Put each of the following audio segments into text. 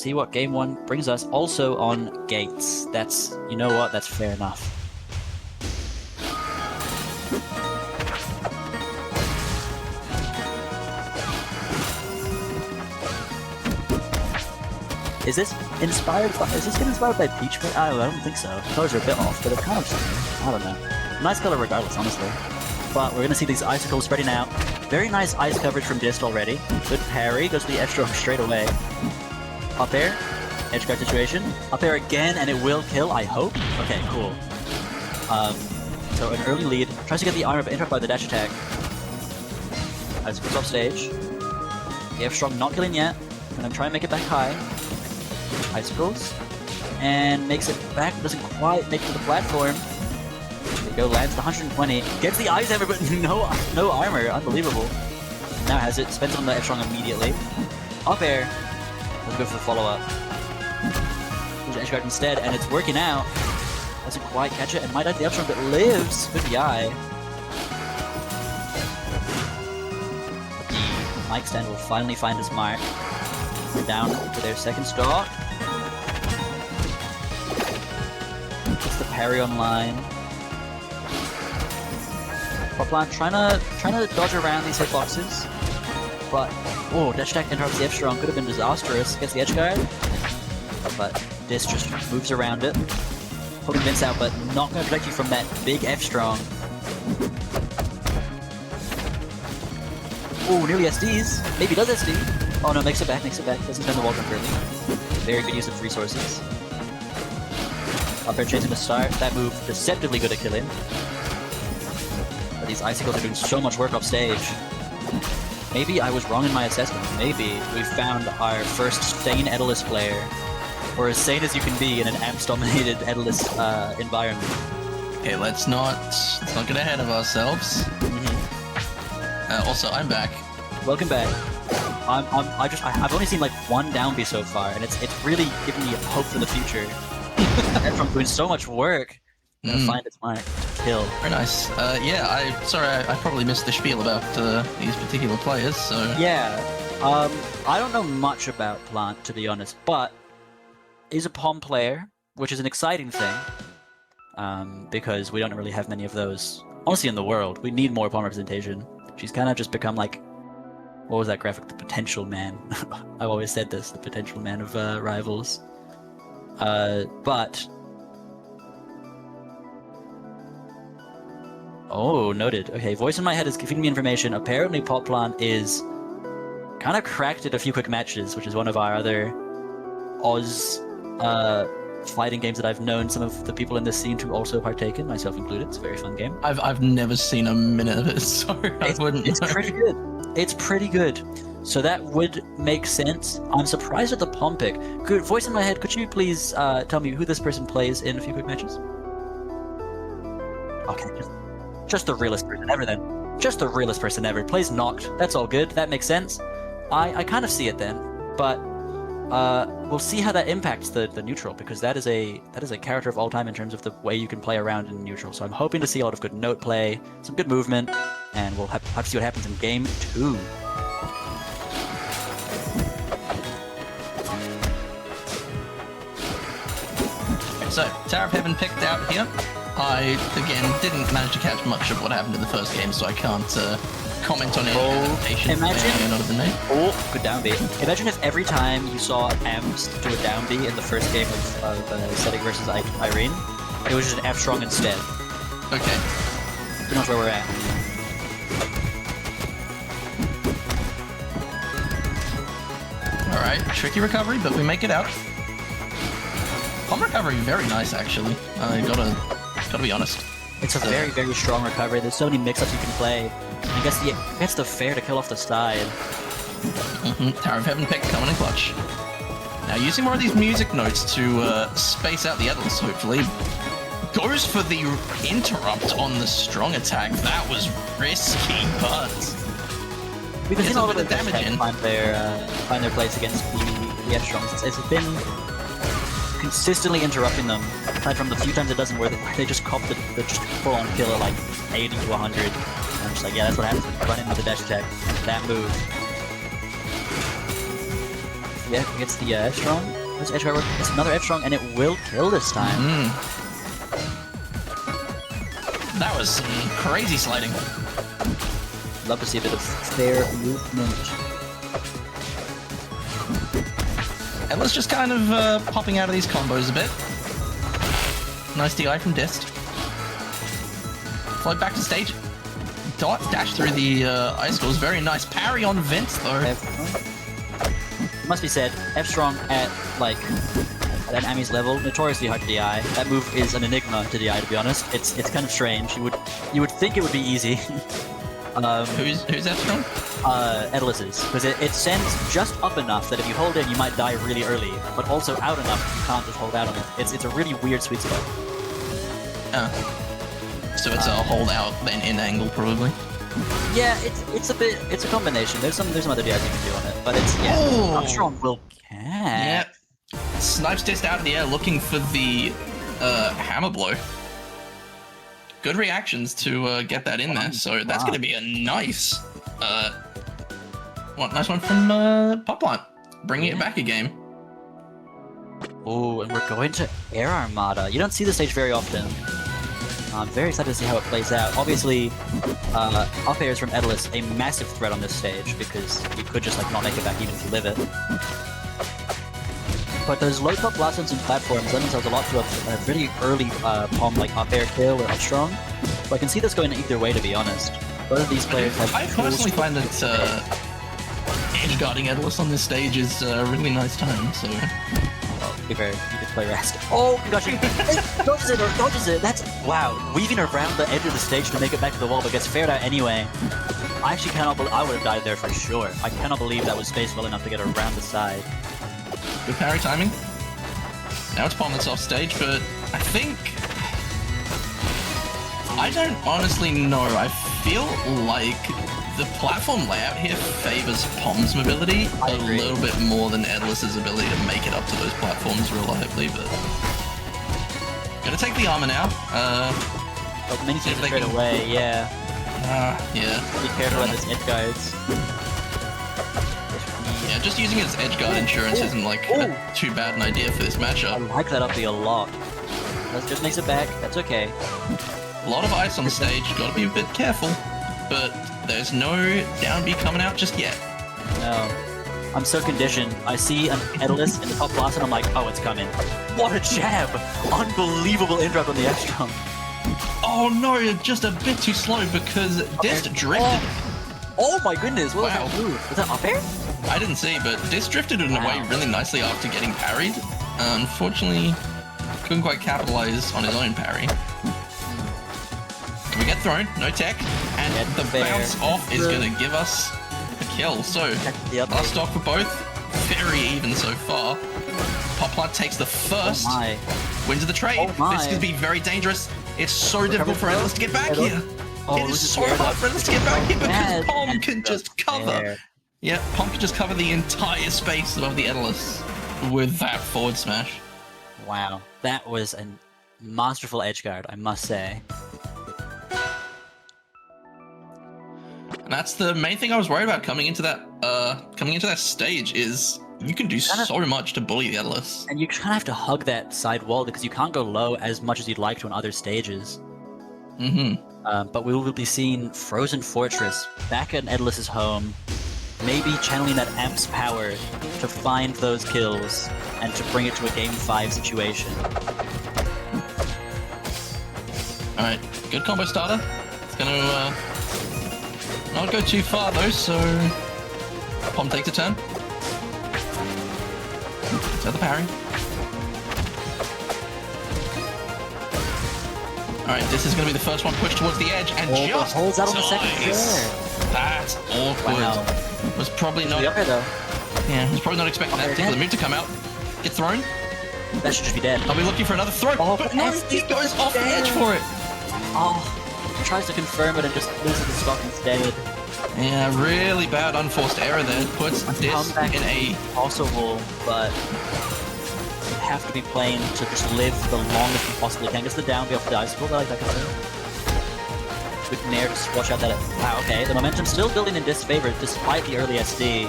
see what game 1 brings us. Also on gates. That's, you know what, that's fair enough. Is this inspired by, is this inspired by Peach? I don't think so. The colors are a bit off, but they're kind of similar. I don't know. Nice color regardless, honestly. But we're gonna see these icicles spreading out. Very nice ice coverage from Dist already. Good parry, goes to the F-stroke straight away. Up air, edge guard situation. Up air again, and it will kill, I hope. Okay, cool. So an early lead. Tries to get the armor, but interrupted by the dash attack. Icicles off stage. The F-stroke not killing yet. Gonna try and make it back high. Icicles. And makes it back, doesn't quite make it to the platform. There you go, lands the 120. Gets the Ice Hammer, but no armor. Unbelievable. Now has it, spends it on the F-strong immediately. Up air. Let's go for the follow-up. There's edge guard instead, and it's working out. Doesn't quite catch it, and might have the F-strong, but lives with the eye. The mic stand will finally find his mark. We're down to their second stock. Gets the parry online. PotPlant trying to dodge around these hitboxes, but dash attack interrupts the F-strong. Could have been disastrous. Gets the edge guard, but Dist just moves around it, pulling Vince out, but not going to protect you from that big F-strong. Oh, nearly SDs. Maybe does SD. Oh no, makes it back. Doesn't turn the wall jump early. Very good use of resources. Up air chasing the start. That move deceptively good at killing. But these icicles are doing so much work off stage. Maybe I was wrong in my assessment. Maybe we found our first sane Edalus player, or as sane as you can be in an Amps-dominated Edalus environment. Okay, let's not get ahead of ourselves. Also, I'm back. Welcome back. I've only seen like one down B so far, and it's really giving me hope for the future. And from doing so much work, I'm gonna find its mark. Kill. Very nice. Yeah, sorry, I probably missed the spiel about these particular players, so... Yeah, I don't know much about Plant, to be honest, but he's a POM player, which is an exciting thing, because we don't really have many of those, honestly, in the world. We need more POM representation. She's kind of just become like, what was that graphic? The potential man. I've always said this, the potential man of Rivals. But... Oh, noted. Okay, voice in my head is giving me information. Apparently PotPlant is kind of cracked at a few quick matches, which is one of our other Oz fighting games that I've known some of the people in this scene to also partake in, myself included. It's a very fun game. I've never seen a minute of it, so I wouldn't know. It's pretty good. It's pretty good. So that would make sense. I'm surprised at the POM pick. Good voice in my head, could you please tell me who this person plays in a few quick matches? Okay, just the realest person ever then. Just the realest person ever. Plays Noct. That's all good. That makes sense. I kind of see it then, but we'll see how that impacts the neutral, because that is a character of all time in terms of the way you can play around in neutral. So I'm hoping to see a lot of good note play, some good movement, and we'll have to see what happens in game 2. So, Tower of Heaven picked out here. I, again, didn't manage to catch much of what happened in the first game, so I can't comment on any adaptation. Imagine, not have been made. Oh, good down B. Imagine if every time you saw Amps do a down B in the first game of Setting versus Irene, it was just an F strong instead. Okay. Pretty much where we're at. Alright, tricky recovery, but we make it out. POM recovery, very nice actually. I gotta be honest. It's a very, very strong recovery. There's so many mix-ups you can play. I guess gets the fair to kill off the side. Tower of Heaven pick coming in clutch. Now using more of these music notes to space out the others, hopefully. Goes for the interrupt on the strong attack. That was risky, but We've seen a lot of the damage in. find their place against the F-Strongs. It's been consistently interrupting them, aside from the few times it doesn't, where they just cop the just full-on kill at like 80 to 100. And I'm just like, yeah, that's what happens when you run into the dash attack. That move. Yeah, gets the edge strong. Where's edge guard? It's another edge strong, and it will kill this time. That was some crazy sliding. Love to see a bit of fair movement. Ella's just kind of popping out of these combos a bit. Nice DI from Dist. Float back to stage. Dash through the icicles. Very nice parry on Vince though. It must be said, F-Strong at like at Ami's level, notoriously hard to DI. That move is an enigma to DI, to be honest. It's kind of strange. You would think it would be easy. Who's F-Strong? Edelis's, because it sends just up enough that if you hold it, you might die really early, but also out enough you can't just hold out on it. It's a really weird sweet spot. So it's a hold out then in angle probably. Yeah, it's a combination. There's some other DIs you can do on it, but it's F-Strong will catch. Yep. Snipes Dist out of the air looking for the hammer blow. Good reactions to get that in there, so that's going to be a nice nice one from PotPlant, bringing it back a game. Oh, and we're going to Air Armada. You don't see this stage very often. I'm very excited to see how it plays out. Obviously, up airs from Edelis, a massive threat on this stage, because you could just like not make it back even if you live it. But those low top blast zones and platforms lend themselves a lot to a pretty early palm like up air kill or up strong. So I can see this going either way, to be honest. Both of these players have. I personally find that edge guarding Edelis on this stage is a really nice time. So. Be fair, you could play rest. Oh, concussion! Dodges it! That's wow. Weaving around the edge of the stage to make it back to the wall, but gets fared out anyway. I actually cannot believe I would have died there for sure. I cannot believe that was spaced well enough to get around the side. Good parry timing. Now it's Palm that's off stage, but I think... I don't honestly know. I feel like the platform layout here favors Pom's mobility a little bit more than Edelis's ability to make it up to those platforms reliably, but... Gonna take the armor now. But many seems straight away, yeah. Yeah. Be careful at this edge guards. Yeah, just using his edge guard insurance isn't like too bad an idea for this matchup. I like that uppy a lot. That just makes it back, that's okay. A lot of ice on the stage, gotta be a bit careful. But there's no down B coming out just yet. No. I'm so conditioned. I see an Edelis in the top blast and I'm like, oh, it's coming. What a jab! Unbelievable interrupt on the F-Strong. Oh no, just a bit too slow because Dist drifted. Oh my goodness, what was that move? Was that up air? I didn't see, but Dist drifted in a way really nicely after getting parried. Unfortunately, couldn't quite capitalize on his own parry. We get thrown, no tech, and the bounce off is going to give us a kill. So, last stock for both, very even so far. PotPlant takes the first, wins the trade. This could be very dangerous. It's so difficult for Edelis to get back here. It is so hard for Edelis to get back here because Pom can just cover. Yeah, Pom can just cover the entire space above the Edelis with that forward smash. Wow, that was a masterful edge guard, I must say. And that's the main thing I was worried about coming into that stage is you can do so much to bully the Edelis. And you kind of have to hug that side wall because you can't go low as much as you'd like to on other stages. But we will be seeing Frozen Fortress back at Edelis's home, maybe channeling that Amp's power to find those kills and to bring it to a Game 5 situation. Alright, good combo starter. It's gonna not go too far though, so Pom takes a turn. Set the parry. Alright, this is going to be the first one pushed towards the edge, and just holds out on the second flare. That's awkward. Wow. Was probably not. Yeah, was probably not expecting that particular move to come out. Get thrown. That should just be dead. Are we looking for another throw? But no, he goes off the edge for it. He tries to confirm it and just loses the stock instead. Yeah, really bad unforced error there. Puts this in a possible, but you have to be playing to just live the longest you possibly can. Gets the down B off the icicle, I like that kind of thing. With Nair to watch out that. Wow, okay. The momentum still building in Dist's favor despite the early SD.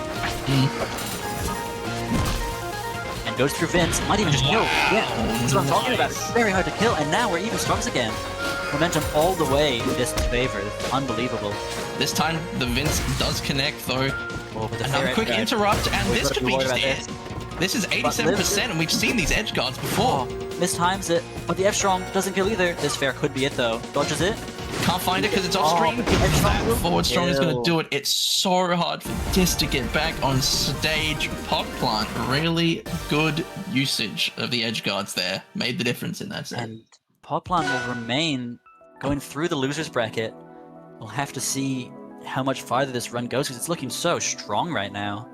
Goes through Vince. Might even just kill. Yeah, that's what I'm talking about. It's very hard to kill, and now we're even struggles again. Momentum all the way in Dist's favor. Unbelievable. This time, the Vince does connect, though. Oh, but the Another fair quick edge guard. interrupt, and We've this got to could be be worried just about it. This is 87%, and we've seen these edge guards before. Mistimes it, but the F strong doesn't kill either. This fair could be it though. Dodges it. Can't find it because it's off screen. but the edge strong will Forward strong is going to kill. do it. It's so hard for Dist to get back on stage. PotPlant, really good usage of the edge guards there. Made the difference in that set. And PotPlant will remain going through the losers bracket. We'll have to see how much farther this run goes because it's looking so strong right now.